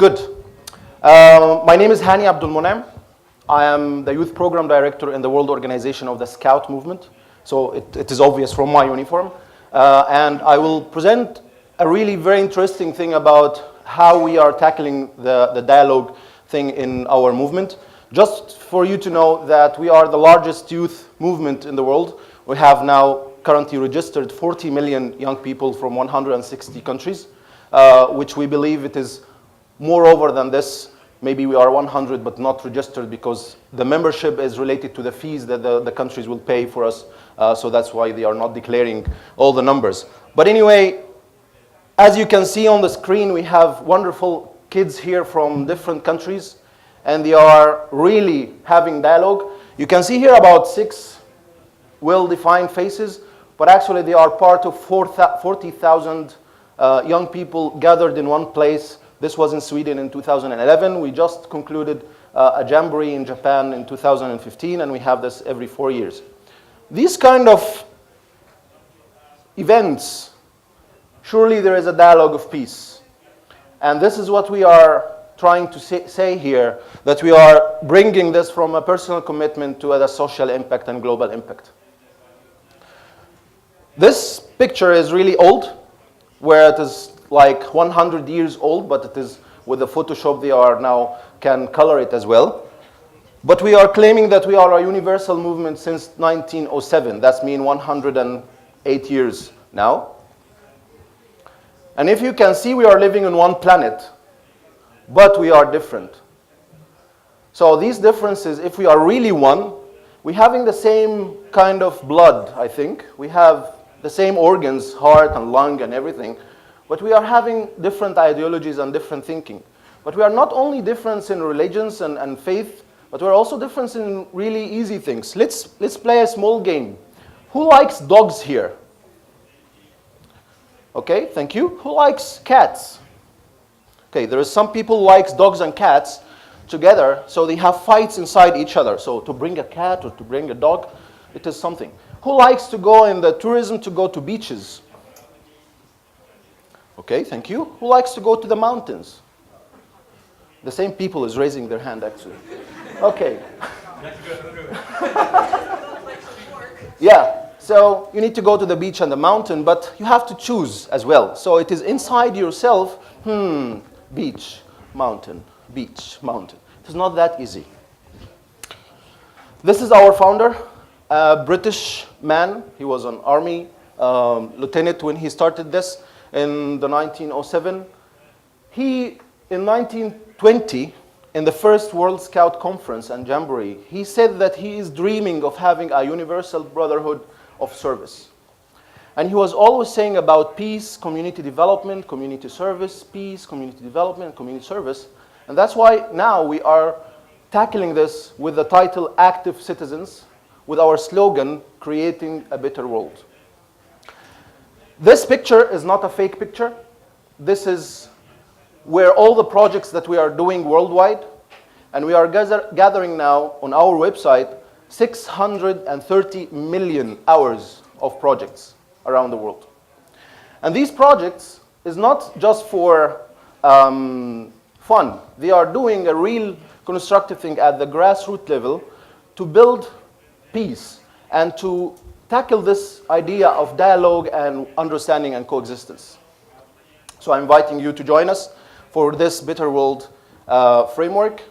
Good. My name is Hany Abdulmonem. I am the Youth Program Director in the World Organization of the Scout Movement. So it is obvious from my uniform. And I will present a really very interesting thing about how we are tackling the dialogue thing in our movement. Just for you to know that we are the largest youth movement in the world. We have now currently registered 40 million young people from 160 countries, which we believe it is moreover than this. Maybe we are 100 but not registered because the membership is related to the fees that the countries will pay for us. So that's why they are not declaring all the numbers. But anyway, as you can see on the screen, we have wonderful kids here from different countries, and they are really having dialogue. You can see here about 6 well-defined faces, but actually they are part of 40,000 young people gathered in one place. This was in Sweden in 2011. We just concluded a jamboree in Japan in 2015, and we have this every 4 years. These kind of events, surely there is a dialogue of peace. And this is what we are trying to say here, that we are bringing this from a personal commitment to a social impact and global impact. This picture is really old, where it is like 100 years old, but it is with the Photoshop they are now can color it as well. But we are claiming that we are a universal movement since 1907. That's mean 108 years now. And if you can see, we are living on one planet, but we are different. So these differences, if we are really one, we're having the same kind of blood, I think. We have the same organs, heart and lung and everything. But we are having different ideologies and different thinking. But we are not only different in religions and faith, but we're also different in really easy things. Let's play a small game. Who likes dogs here? Okay, thank you. Who likes cats? Okay, there is some people who likes dogs and cats together, so they have fights inside each other. So to bring a cat or to bring a dog, it is something. Who likes to go in the tourism to go to beaches? Okay, thank you. Who likes to go to the mountains? The same people is raising their hand, actually. Okay. Yeah, so you need to go to the beach and the mountain, but you have to choose as well. So it is inside yourself, beach, mountain, beach, mountain. It is not that easy. This is our founder, a British man. He was an army lieutenant when he started this in the 1907. He, in 1920, in the first World Scout Conference and Jamboree, he said that he is dreaming of having a universal brotherhood of service. And he was always saying about peace, community development, community service, peace, community development, community service. And that's why now we are tackling this with the title Active Citizens, with our slogan, Creating a Better World. This picture is not a fake picture. This is where all the projects that we are doing worldwide, and we are gathering now on our website 630 million hours of projects around the world. And these projects is not just for fun. They are doing a real constructive thing at the grassroots level to build peace and to tackle this idea of dialogue and understanding and coexistence. So I'm inviting you to join us for this Better World framework.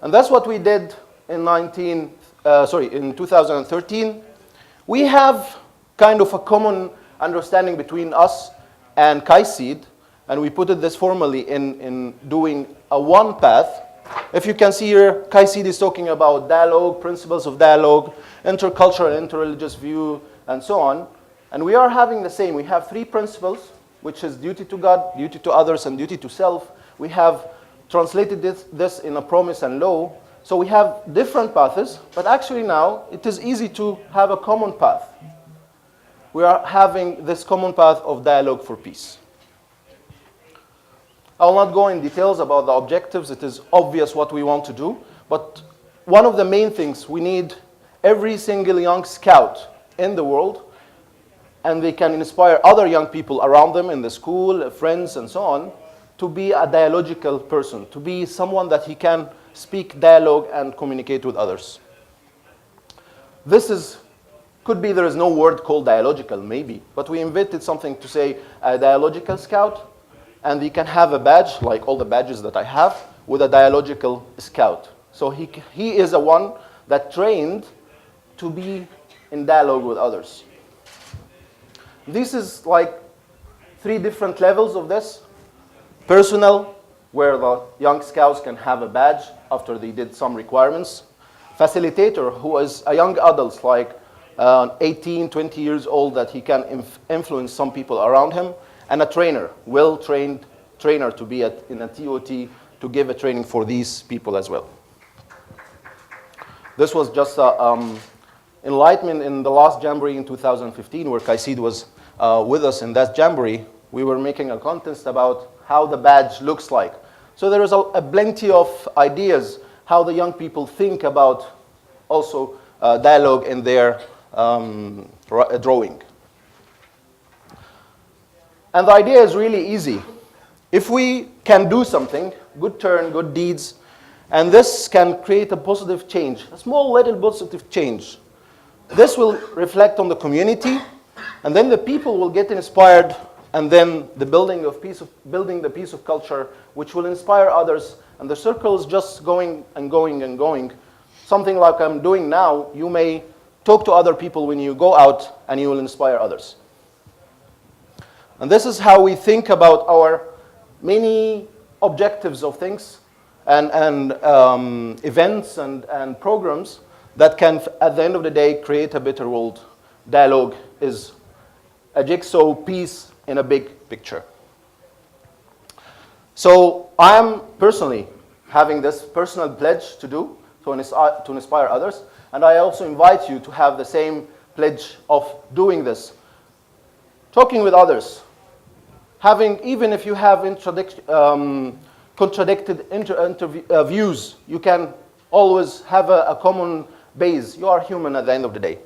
And that's what we did in 2013. We have kind of a common understanding between us and KaiSeed, and we put it this formally in doing a one path. If you can see here, KaiSeed is talking about dialogue, principles of dialogue, intercultural and interreligious view, and so on. And we are having the same. We have 3 principles, which is duty to God, duty to others, and duty to self. We have translated this in a promise and law. So we have different paths, but actually now it is easy to have a common path. We are having this common path of dialogue for peace. I will not go in details about the objectives. It is obvious what we want to do. But one of the main things, we need every single young scout in the world, and they can inspire other young people around them in the school, friends, and so on, to be a dialogical person, to be someone that he can speak dialogue and communicate with others. Could be there is no word called dialogical, maybe, but we invented something to say a dialogical scout, and he can have a badge, like all the badges that I have, with a dialogical scout. So he is a one that trained to be in dialogue with others. This is like 3 different levels of this. Personal, where the young scouts can have a badge after they did some requirements. Facilitator, who is a young adult, like 18, 20 years old, that he can influence some people around him. And a trainer, well-trained trainer to be in a TOT to give a training for these people as well. This was just enlightenment in the last Jamboree in 2015, where Kaisid was with us in that Jamboree. We were making a contest about how the badge looks like. So there is a plenty of ideas how the young people think about also dialogue in their drawing. And the idea is really easy. If we can do something, good turn, good deeds, and this can create a positive change, a small little positive change, this will reflect on the community, and then the people will get inspired, and then the building the piece of culture, which will inspire others, and the circle is just going and going and going. Something like I'm doing now, you may talk to other people when you go out, and you will inspire others. And this is how we think about our many objectives of things and events and programs that can, at the end of the day, create a better world. Dialogue is a jigsaw piece in a big picture. So I am personally having this personal pledge to do, to inspire others, and I also invite you to have the same pledge of doing this. Talking with others, even if you have contradicted views, you can always have a common base. You are human at the end of the day.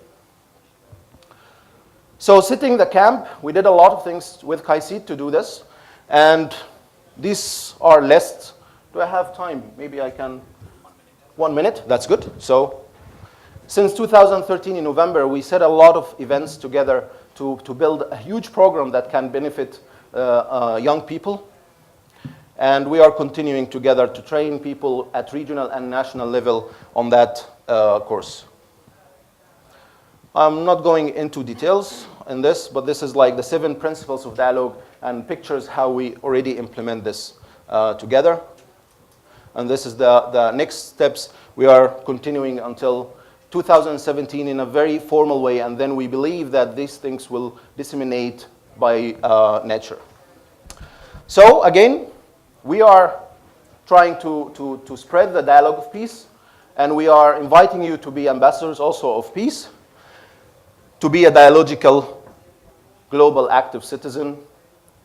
So sitting the camp, we did a lot of things with Kaisid to do this, and these are lists. Do I have time? Maybe I can. 1 minute, that's good. So since 2013 in November, we set a lot of events together to build a huge program that can benefit young people. And we are continuing together to train people at regional and national level on that course. I'm not going into details in this, but this is like the 7 principles of dialogue and pictures how we already implement this together. And this is the next steps. We are continuing until 2017 in a very formal way, and then we believe that these things will disseminate by nature. So again, we are trying to spread the dialogue of peace, and we are inviting you to be ambassadors also of peace, to be a dialogical, global, active citizen.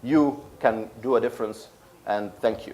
You can do a difference, and thank you.